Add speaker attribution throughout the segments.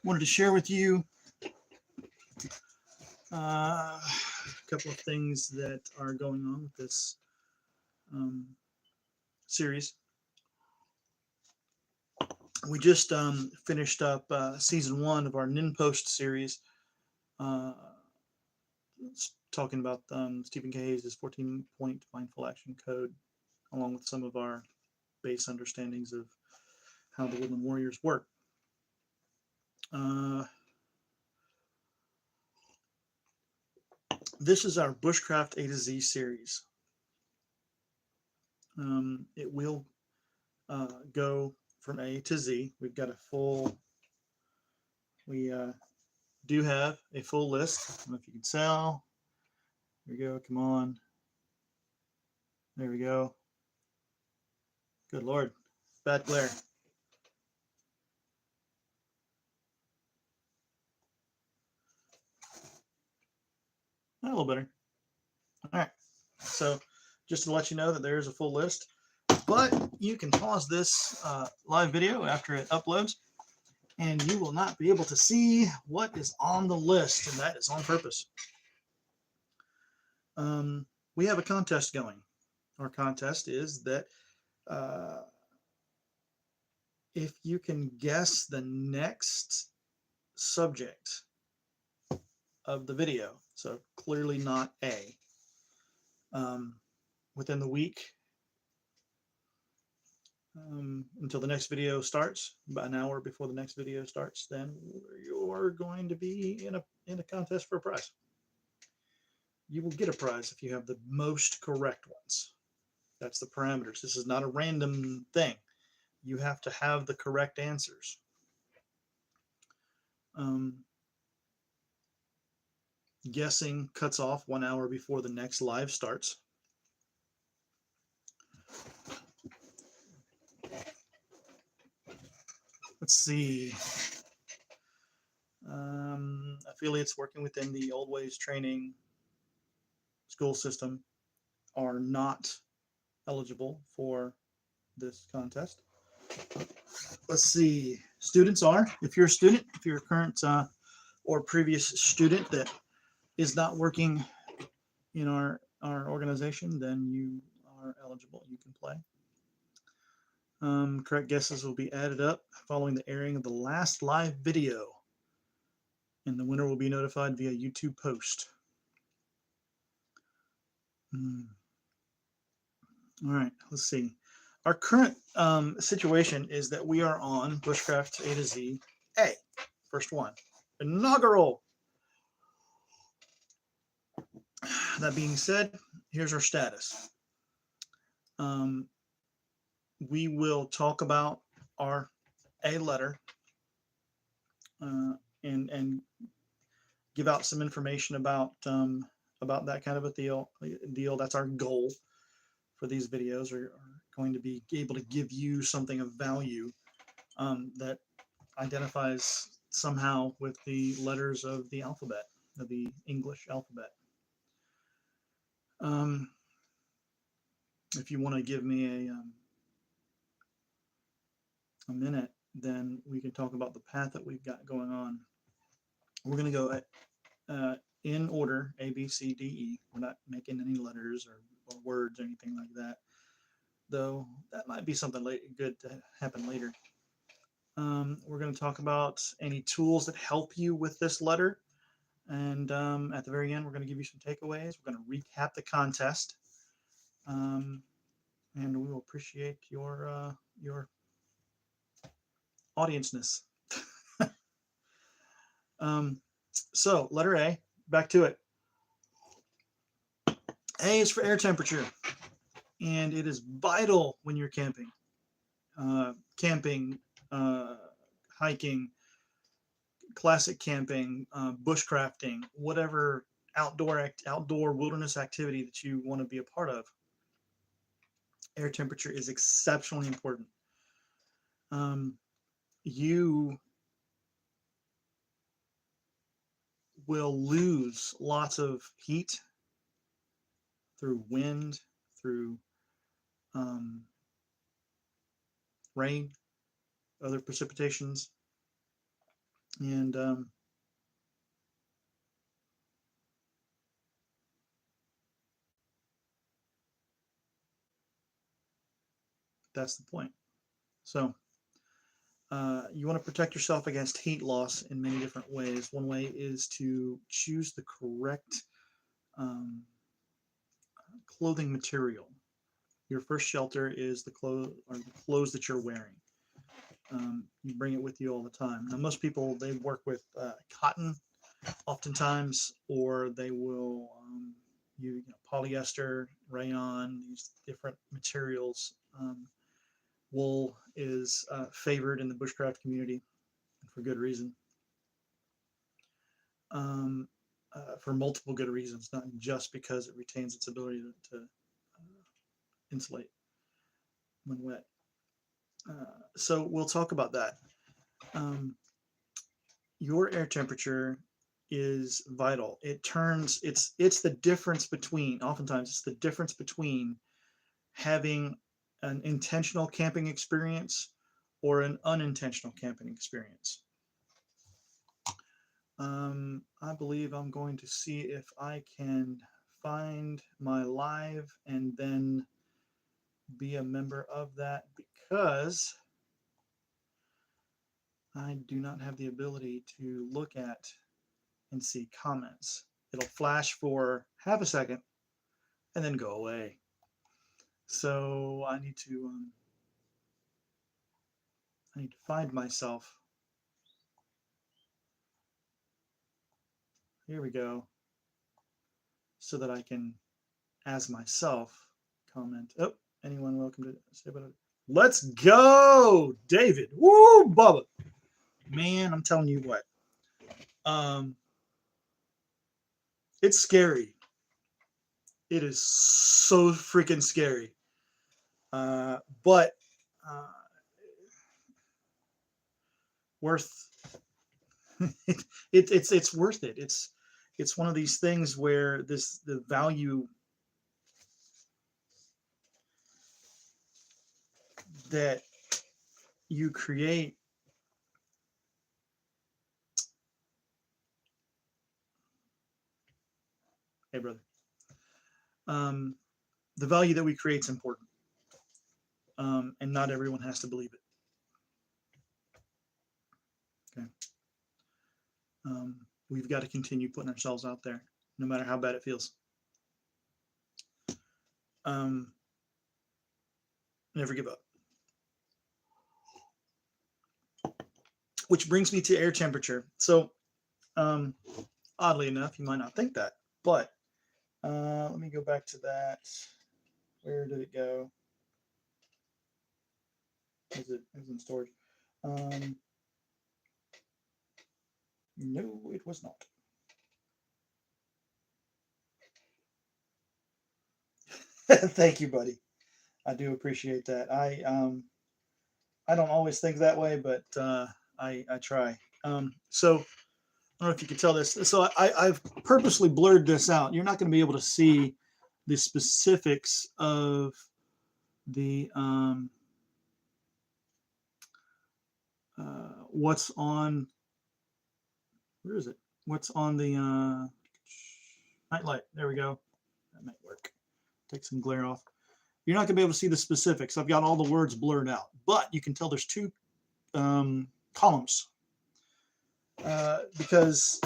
Speaker 1: wanted to share with you a couple of things that are going on with this um, series. We just finished up season 1 of our Nin Post series, uh, talking about Stephen K. Hayes' 14-point mindful action code, along with some of our base understandings of how the Woodland Warriors work. This is our Bushcraft A to Z series. It will go from A to Z. We've got a full, we do have a full list. I don't know if you can tell. Here we go. Come on. There we go. Good Lord. Bad glare. A little better. All right. So just to let you know that there is a full list, but you can pause this live video after it uploads, and you will not be able to see what is on the list, and that is on purpose. We have a contest going. Our contest is that if you can guess the next subject of the video, so clearly not A, within the week, until the next video starts, about an hour before the next video starts, then you're going to be in a contest for a prize. You will get a prize if you have the most correct ones. That's the parameters. This is not a random thing. You have to have the correct answers. Guessing cuts off 1 hour before the next live starts. Let's see. Affiliates working within the Old Ways Training school system are not eligible for this contest. Let's see. Students are. If you're a student, if you're a current or previous student that is not working in our organization, then you are eligible. You can play. Correct guesses will be added up following the airing of the last live video, and the winner will be notified via YouTube post. All right, let's see. Our current situation is that we are on Bushcraft A to Z A, first one, inaugural. That being said, here's our status. We will talk about our A letter and give out some information about that kind of a deal. That's our goal for these videos, are going to be able to give you something of value that identifies somehow with the letters of the alphabet, of the English alphabet. If you want to give me a minute, then we can talk about the path that we've got going on. We're going to go in order, A, B, C, D, E. We're not making any letters or words or anything like that, though that might be something good to happen later. We're going to talk about any tools that help you with this letter, and at the very end, we're going to give you some takeaways. We're going to recap the contest, and we will appreciate your audienceness. So, letter A, back to it. A is for air temperature, and it is vital when you're camping. Hiking, classic camping, bushcrafting, whatever outdoor wilderness activity that you want to be a part of. Air temperature is exceptionally important. You will lose lots of heat through wind, through rain, other precipitations. And that's the point. So you want to protect yourself against heat loss in many different ways. One way is to choose the correct um, clothing material. Your first shelter is the clothes that you're wearing. You bring it with you all the time. Now, most people they work with cotton, oftentimes, or they will polyester, rayon, these different materials. Wool is favored in the bushcraft community for good reason, for multiple good reasons, not just because it retains its ability to insulate when wet. So we'll talk about that. Um, your air temperature is vital. It's the difference between, oftentimes it's the difference between having an intentional camping experience or an unintentional camping experience. I believe I'm going to see if I can find my live and then be a member of that, because I do not have the ability to look at and see comments. It'll flash for half a second and then go away. So I need to find myself. Here we go. So that I can, as myself, comment. Oh, anyone welcome to say about it? Let's go, David. Woo, Bubba. Man, I'm telling you what. Um, it's scary. It is so freaking scary. But uh, worth it's worth it. It's one of these things where the value that you create. Hey, brother. Um, the value that we create is important, and not everyone has to believe it. Okay. We've got to continue putting ourselves out there, no matter how bad it feels. Um, never give up. Which brings me to air temperature. So, um, oddly enough, you might not think that, but let me go back to that. Where did it go? Is it in storage? No, it was not. Thank you, buddy. I do appreciate that. I don't always think that way, but I try. So I don't know if you can tell this. So I've purposely blurred this out. You're not going to be able to see the specifics of the what's on. Where is it? What's on the nightlight? There we go. That might work. Take some glare off. You're not going to be able to see the specifics. I've got all the words blurred out, but you can tell there's two columns because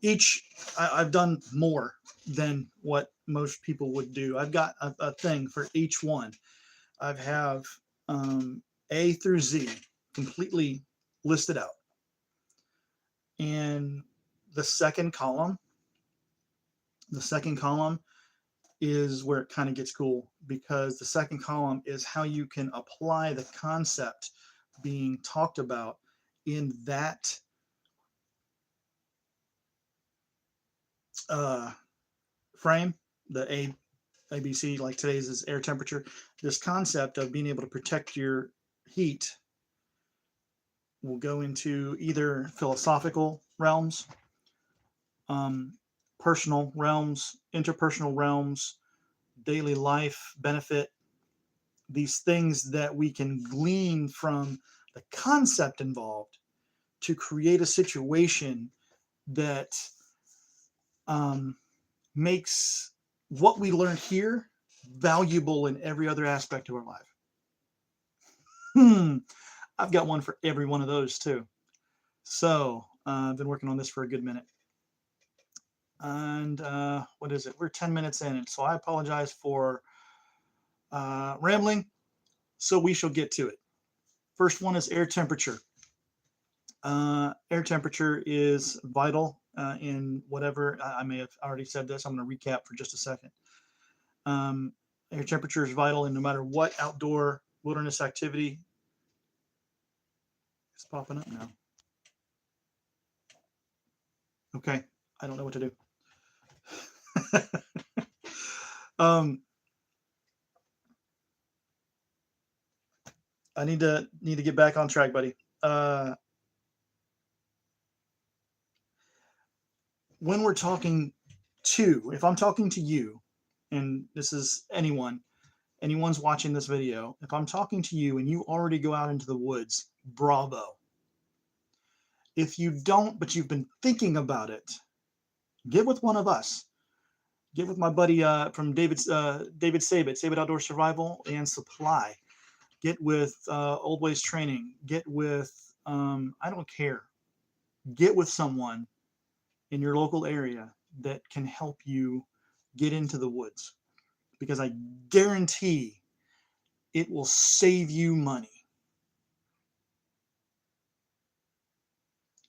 Speaker 1: each I've done more than what most people would do. I've got a thing for each one. I have A through Z completely listed out, and the second column is where it kind of gets cool, because the second column is how you can apply the concept being talked about in that frame, the ABC, like today's is air temperature. This concept of being able to protect your heat will go into either philosophical realms, personal realms, interpersonal realms, daily life benefit, these things that we can glean from the concept involved to create a situation that makes what we learned here valuable in every other aspect of our life. I've got one for every one of those too. So I've been working on this for a good minute. And what is it? We're 10 minutes in, so I apologize for rambling. So we shall get to it. First one is air temperature. Air temperature is vital in whatever, I may have already said this, I'm going to recap for just a second. Air temperature is vital in no matter what outdoor wilderness activity. It's popping up now. Okay, I don't know what to do. I need to get back on track, buddy. When we're talking to, if I'm talking to you, and this is anyone's watching this video, if I'm talking to you and you already go out into the woods, bravo. If you don't, but you've been thinking about it, get with one of us. Get with my buddy from David Sabit Outdoor Survival and Supply. Get with Old Ways Training. Get with, I don't care. Get with someone in your local area that can help you get into the woods. Because I guarantee it will save you money.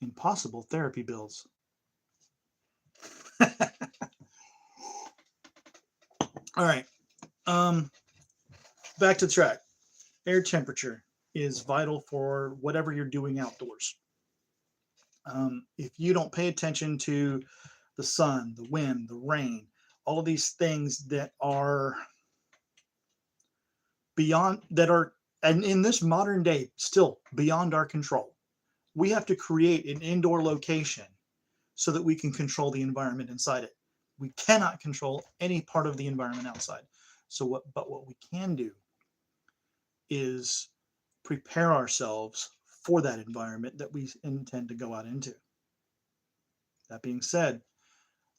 Speaker 1: Impossible therapy bills. All right. Back to the track. Air temperature is vital for whatever you're doing outdoors. If you don't pay attention to the sun, the wind, the rain, all of these things that are beyond, that are, and in this modern day, still beyond our control, we have to create an indoor location so that we can control the environment inside it. We cannot control any part of the environment outside. But what we can do is prepare ourselves for that environment that we intend to go out into. That being said,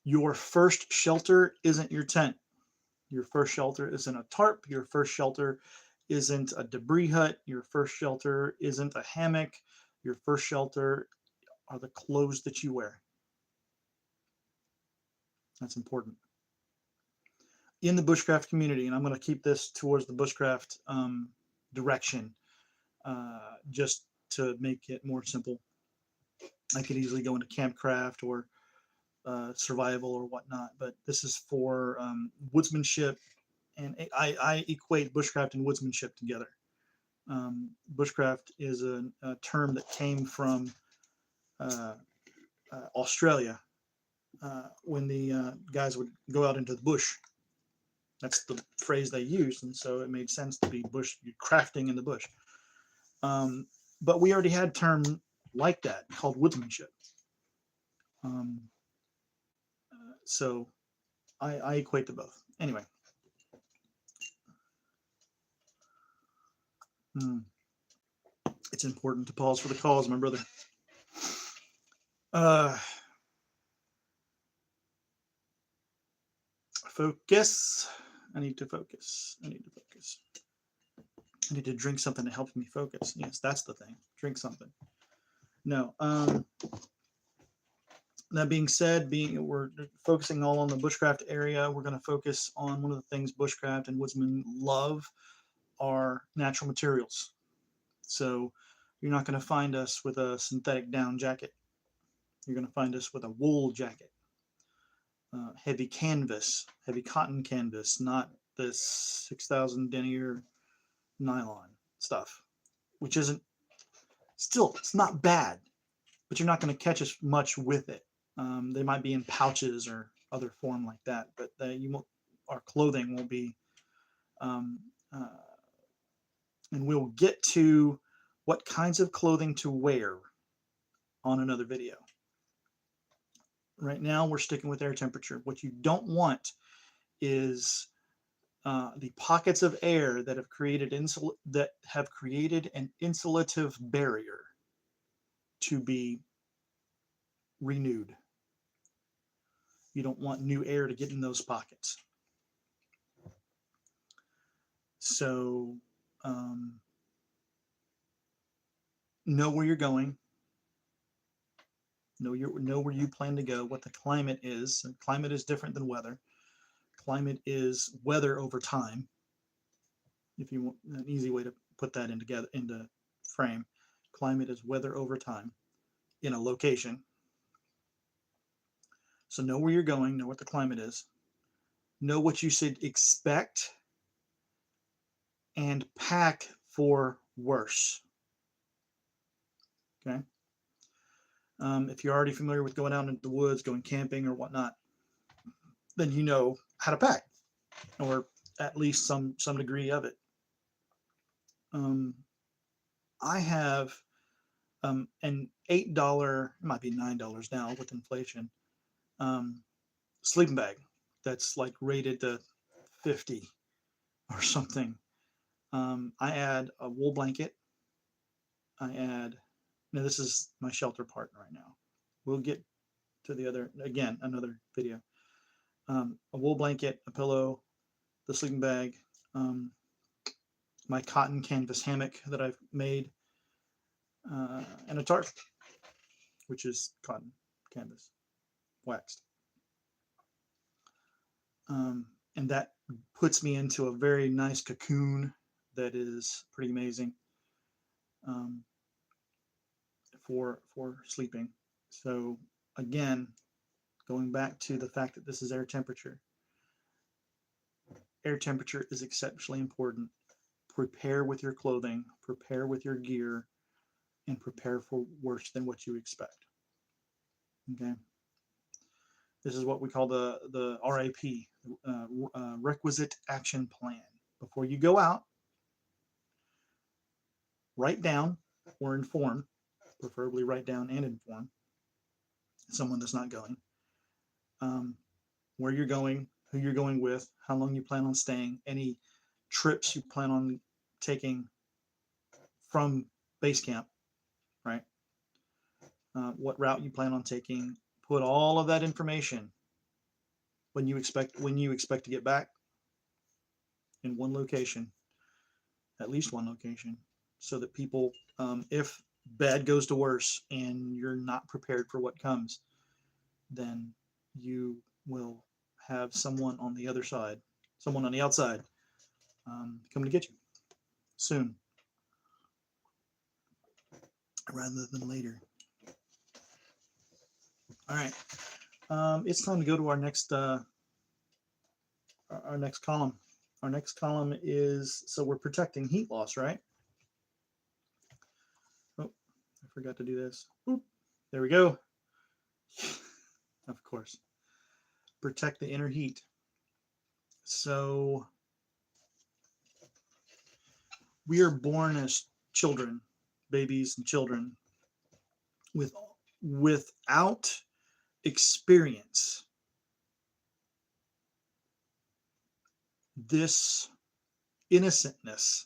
Speaker 1: your first shelter isn't your tent. Your first shelter isn't a tarp. Your first shelter isn't a debris hut. Your first shelter isn't a hammock. Your first shelter are the clothes that you wear. That's important. In the bushcraft community, and I'm going to keep this towards the bushcraft direction, just to make it more simple. I could easily go into campcraft or survival or whatnot, but this is for woodsmanship, and I equate bushcraft and woodsmanship together. Bushcraft is a term that came from Australia when the guys would go out into the bush. That's the phrase they used, and so it made sense to be bush crafting in the bush. But we already had a term like that called woodsmanship. So I equate to both. Anyway. It's important to pause for the calls, my brother. Focus. I need to focus. I need to drink something to help me focus. Yes, that's the thing. Drink something. No. That being said, we're focusing all on the bushcraft area. We're going to focus on one of the things bushcraft and woodsmen love are natural materials. So you're not going to find us with a synthetic down jacket. You're going to find us with a wool jacket. Heavy canvas, heavy cotton canvas, not this 6,000 denier nylon stuff, which isn't, still, it's not bad, but you're not going to catch as much with it. They might be in pouches or other form like that, but our clothing will be, and we'll get to what kinds of clothing to wear on another video. Right now, we're sticking with air temperature. What you don't want is the pockets of air that have created an insulative barrier to be renewed. You don't want new air to get in those pockets. So know where you're going. Know where you plan to go. What the climate is. And climate is different than weather. Climate is weather over time. If you want an easy way to put that into frame, climate is weather over time in a location. So know where you're going. Know what the climate is. Know what you should expect, and pack for worse. Okay. If you're already familiar with going out into the woods, going camping or whatnot, then you know how to pack, or at least some degree of it. I have an $8, it might be $9 now with inflation, sleeping bag that's like rated to 50 or something. I add a wool blanket. Now this is my shelter part right now. We'll get to another video. A wool blanket, a pillow, the sleeping bag, my cotton canvas hammock that I've made, and a tarp, which is cotton canvas waxed. And that puts me into a very nice cocoon that is pretty amazing for sleeping. So again, going back to the fact that this is air temperature. Air temperature is exceptionally important. Prepare with your clothing, prepare with your gear, and prepare for worse than what you expect. Okay. This is what we call the RAP, requisite action plan. Before you go out, write down or inform, preferably write down and inform someone that's not going, where you're going, who you're going with, how long you plan on staying, any trips you plan on taking from base camp, right? What route you plan on taking. Put all of that information when you expect to get back in one location, at least one location, so that people, if bad goes to worse and you're not prepared for what comes, then you will have someone on the other side, someone on the outside, come to get you soon rather than later. All right, it's time to go to our next column. Our next column is, so we're protecting heat loss, right? Oh, I forgot to do this. Oop, there we go. Of course. Protect the inner heat. So we are born as children, babies and children, without experience. This innocentness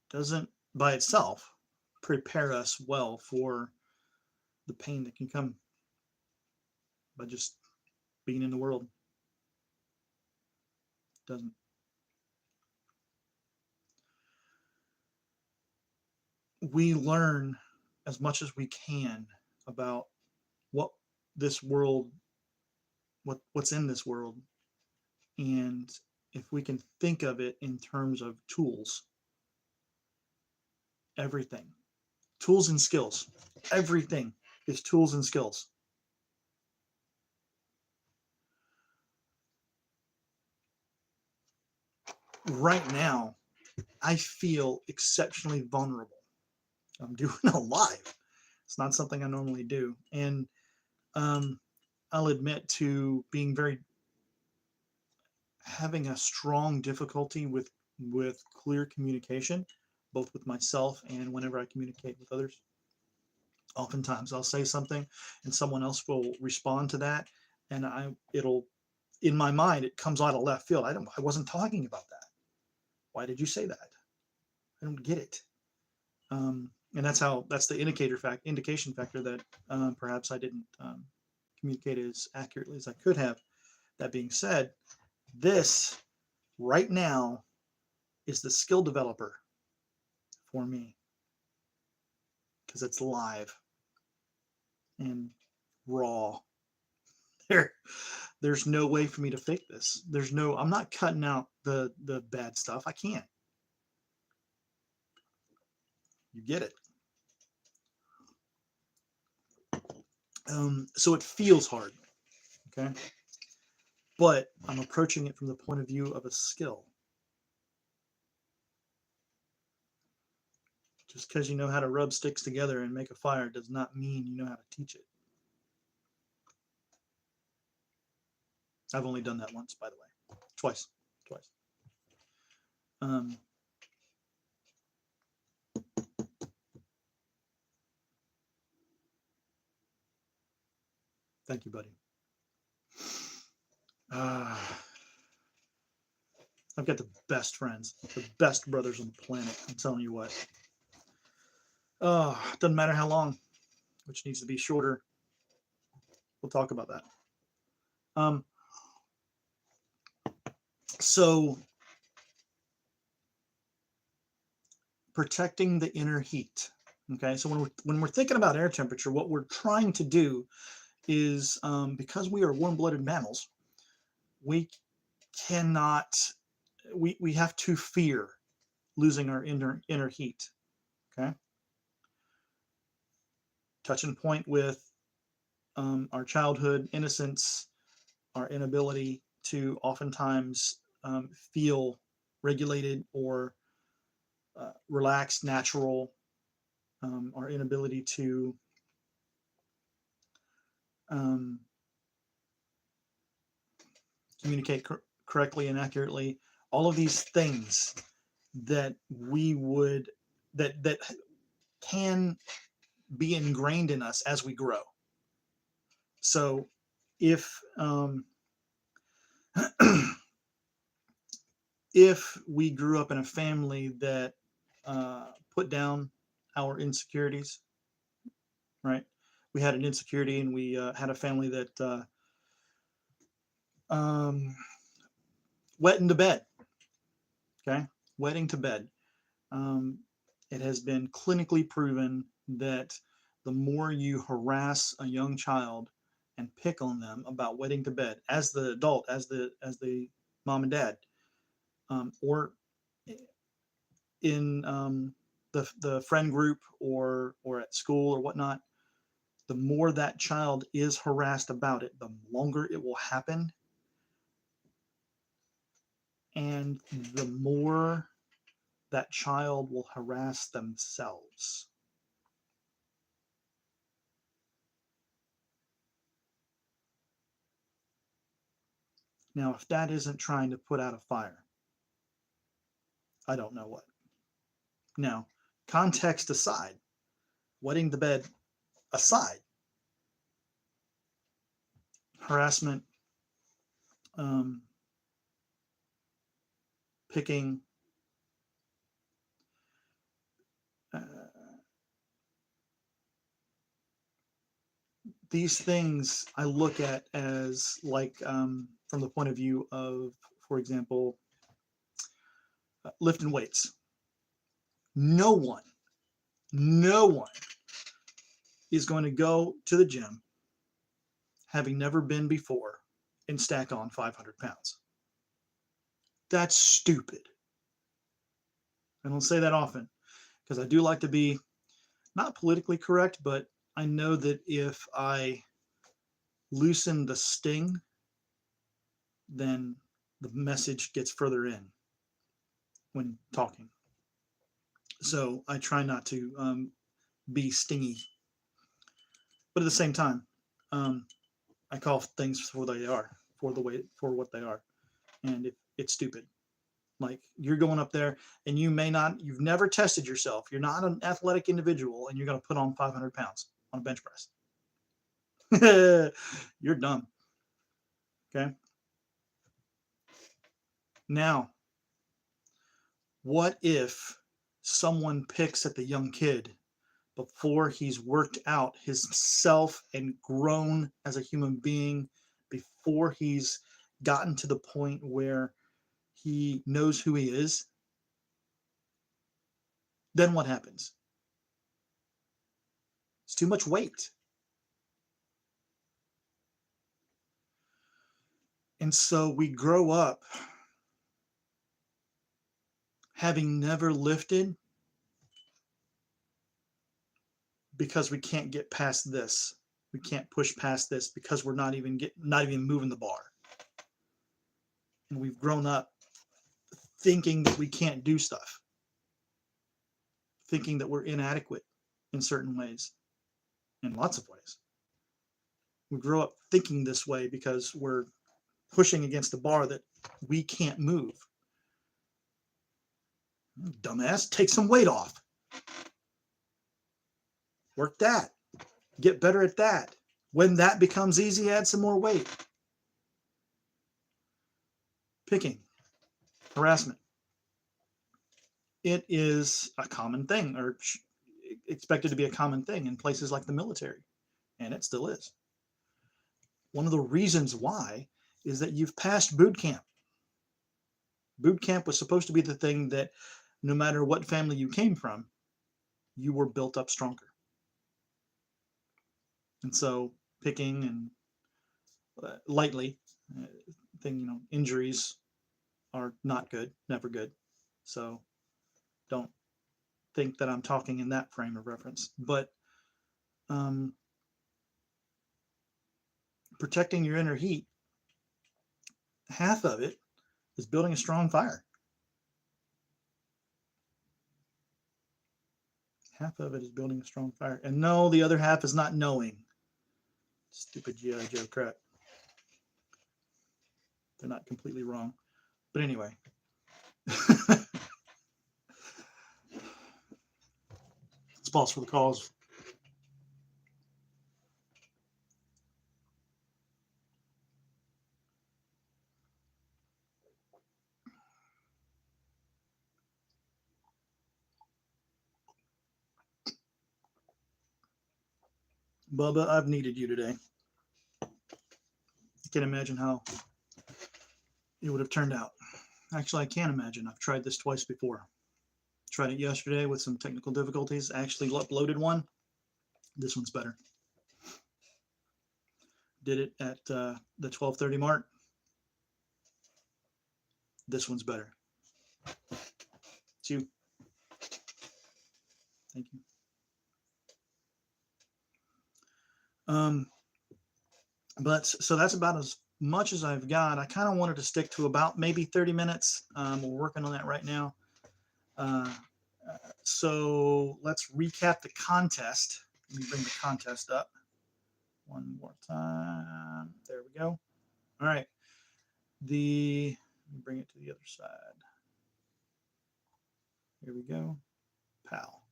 Speaker 1: doesn't by itself prepare us well for the pain that can come by just being in the world. It doesn't. We learn as much as we can about what this world, what's in this world, and if we can think of it in terms of tools, everything, tools and skills, everything is tools and skills. Right now, I feel exceptionally vulnerable. I'm doing a live. It's not something I normally do, and I'll admit to having a strong difficulty with clear communication, both with myself and whenever I communicate with others. Oftentimes I'll say something and someone else will respond to that, and it'll in my mind, it comes out of left field. I wasn't talking about that. Why did you say that? I don't get it. And that's the indication factor that perhaps I didn't communicate as accurately as I could have. That being said, this right now is the skill developer for me because it's live and raw. There's no way for me to fake this. I'm not cutting out the bad stuff. I can't. You get it. So it feels hard, okay? But I'm approaching it from the point of view of a skill. Just because you know how to rub sticks together and make a fire does not mean you know how to teach it. I've only done that once, by the way. Twice. Thank you, buddy. I've got the best friends, the best brothers on the planet. I'm telling you what. Doesn't matter how long, which needs to be shorter. We'll talk about that. So protecting the inner heat. Okay, so when we're thinking about air temperature, what we're trying to do is because we are warm-blooded mammals, we have to fear losing our inner heat. Okay, touching point with our childhood innocence, our inability to oftentimes feel regulated or relaxed, natural, our inability to communicate correctly and accurately, all of these things that that can be ingrained in us as we grow. So if if we grew up in a family that put down our insecurities, right? We had an insecurity, and we had a family that wet into bed. Okay, wetting to bed. It has been clinically proven that the more you harass a young child and pick on them about wetting to bed, as the adult, as the mom and dad, or in the friend group or at school or whatnot, the more that child is harassed about it, the longer it will happen, and the more that child will harass themselves. Now, if that isn't trying to put out a fire, I don't know what. Now, context aside, wetting the bed aside, harassment, picking, these things I look at as like from the point of view of, for example, lifting weights. No one is going to go to the gym having never been before and stack on 500 pounds. That's stupid. I don't say that often because I do like to be not politically correct, but I know that if I loosen the sting, then the message gets further in when talking. So I try not to be stingy, but at the same time, I call things for what they are, for what they are, and it's stupid. Like, you're going up there and you've never tested yourself. You're not an athletic individual, and you're going to put on 500 pounds on a bench press. You're dumb. Okay. Now, what if someone picks at the young kid before he's worked out his self and grown as a human being, before he's gotten to the point where he knows who he is? Then what happens? It's too much weight. And so we grow up having never lifted because we can't get past this. We can't push past this because we're not even moving the bar. And we've grown up thinking that we can't do stuff, thinking that we're inadequate in certain ways, in lots of ways. We grow up thinking this way because we're pushing against a bar that we can't move. Dumbass, take some weight off. Work that. Get better at that. When that becomes easy, add some more weight. Picking, harassment. It is a common thing, or expected to be a common thing in places like the military, and it still is. One of the reasons why is that you've passed boot camp. Boot camp was supposed to be the thing that no matter what family you came from, you were built up stronger. And so picking and lightly, injuries are not good, never good. So don't think that I'm talking in that frame of reference. But protecting your inner heat, half of it is building a strong fire. Half of it is building a strong fire. And no, the other half is not knowing. Stupid G.I. Joe crap. They're not completely wrong. But anyway. Let's pause for the calls. Bubba, I've needed you today. I can't imagine how it would have turned out. Actually, I can imagine. I've tried this twice before. Tried it yesterday with some technical difficulties. Actually uploaded one. This one's better. Did it at the 12:30 mark. This one's better. It's you. Thank you. But so that's about as much as I've got. I kind of wanted to stick to about maybe 30 minutes. We're working on that right now. So let's recap the contest. Let me bring the contest up one more time. There we go. All right. Let me bring it to the other side. Here we go. Pal.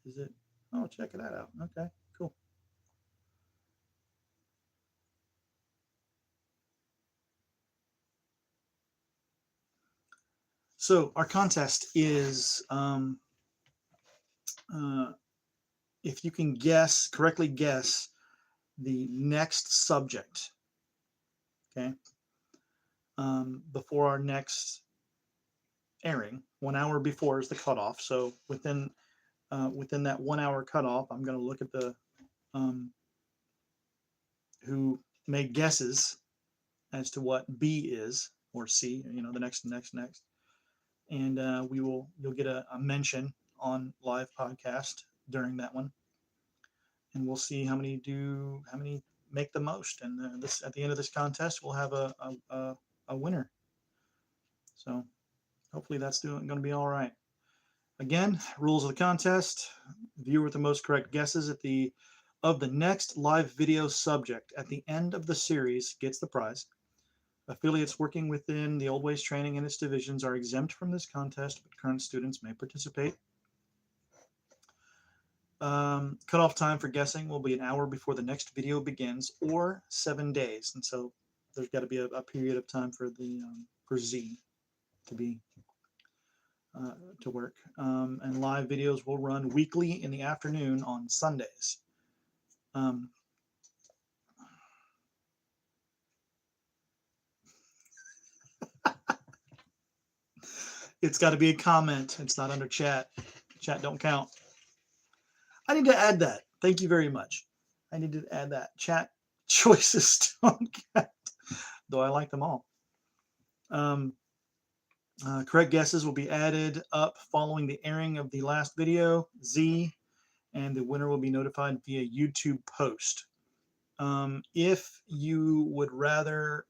Speaker 1: Is it? Oh, check that out. Okay, cool. So our contest is if you can correctly guess the next subject, okay, before our next airing. 1 hour before is the cutoff. So within that 1 hour cutoff, I'm going to look at the who made guesses as to what B is, or C, the next, and you'll get a mention on live podcast during that one, and we'll see how many make the most. And this at the end of this contest, we'll have a winner. So hopefully that's going to be all right. Again, rules of the contest: viewer with the most correct guesses of the next live video subject at the end of the series gets the prize. Affiliates working within the Old Ways Training and its divisions are exempt from this contest, but current students may participate. Cutoff time for guessing will be an hour before the next video begins, or 7 days. And so there's got to be a period of time for the for Z to be to work. And live videos will run weekly in the afternoon on Sundays. It's got to be a comment. It's not under chat. Chat don't count. I need to add that. Thank you very much. I need to add that. Chat choices don't count, though I like them all. Correct guesses will be added up following the airing of the last video, Z, and the winner will be notified via YouTube post. If you would rather,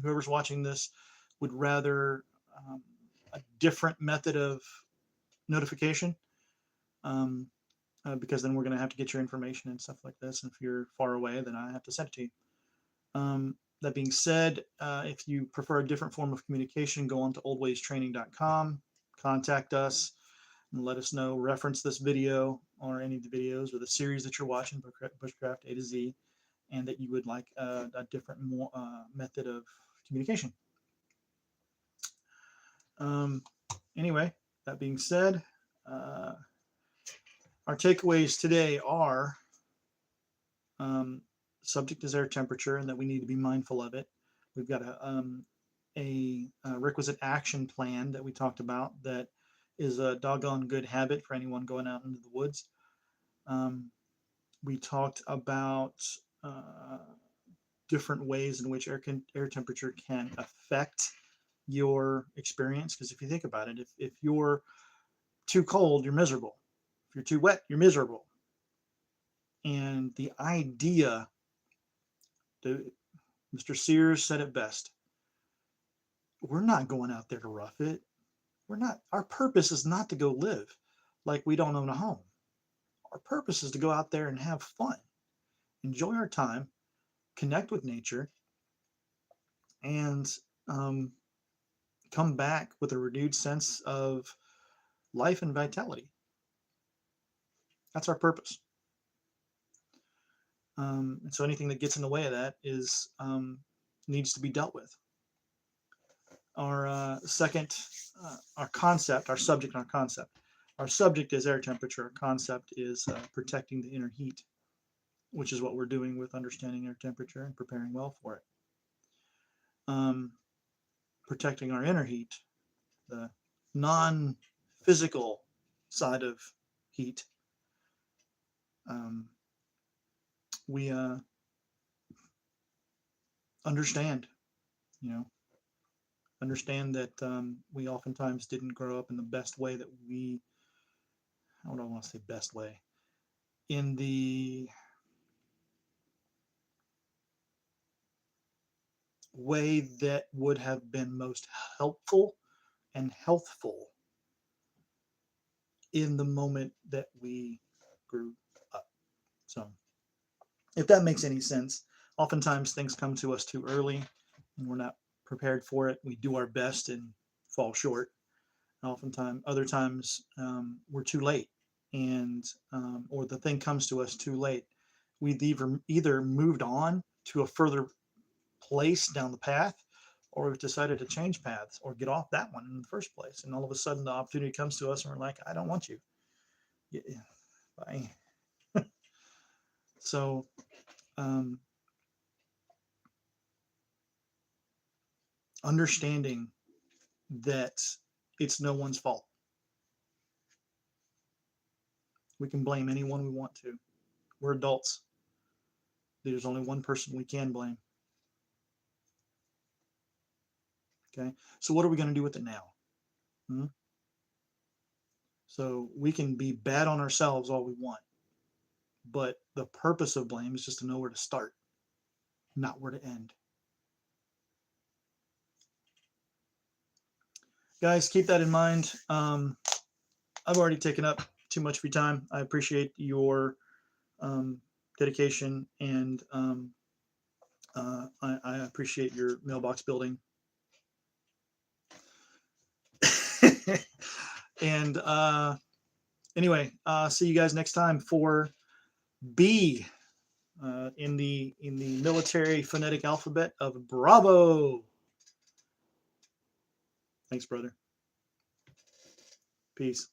Speaker 1: whoever's watching this would rather a different method of notification, because then we're going to have to get your information and stuff like this. And if you're far away, then I have to send it to you. That being said, if you prefer a different form of communication, go on to oldwaystraining.com, contact us, and let us know, reference this video or any of the videos or the series that you're watching, Bushcraft A to Z, and that you would like a different method of communication. Anyway, that being said, our takeaways today are subject is air temperature and that we need to be mindful of it. We've got a requisite action plan that we talked about that is a doggone good habit for anyone going out into the woods. We talked about different ways in which air temperature can affect your experience, because if you think about it, if you're too cold, you're miserable. If you're too wet, you're miserable. And the idea, Mr. Sears said it best, we're not going out there to rough it. We're not. Our purpose is not to go live like we don't own a home. Our purpose is to go out there and have fun, enjoy our time, connect with nature, and come back with a renewed sense of life and vitality. That's our purpose. And so anything that gets in the way of that is needs to be dealt with. Our second, our concept, our subject, and our concept. Our subject is air temperature. Our concept is protecting the inner heat, which is what we're doing with understanding air temperature and preparing well for it. Protecting our inner heat, the non-physical side of heat. We understand, understand that we oftentimes didn't grow up in the best way that we, I don't want to say best way, in the way that would have been most helpful and healthful in the moment that we grew up. So if that makes any sense, oftentimes things come to us too early and we're not prepared for it. We do our best and fall short. Oftentimes, other times we're too late, and or the thing comes to us too late. We've either moved on to a further place down the path, or we've decided to change paths or get off that one in the first place. And all of a sudden the opportunity comes to us and we're like, I don't want you. Yeah, bye. So understanding that it's no one's fault. We can blame anyone we want to. We're adults. There's only one person we can blame. Okay, so what are we going to do with it now? So we can be bad on ourselves all we want, but the purpose of blame is just to know where to start, not where to end. Guys, keep that in mind. I've already taken up too much of your time. I appreciate your dedication, and I appreciate your mailbox building. And anyway, see you guys next time for B. in the military phonetic alphabet of Bravo. Thanks, brother. Peace.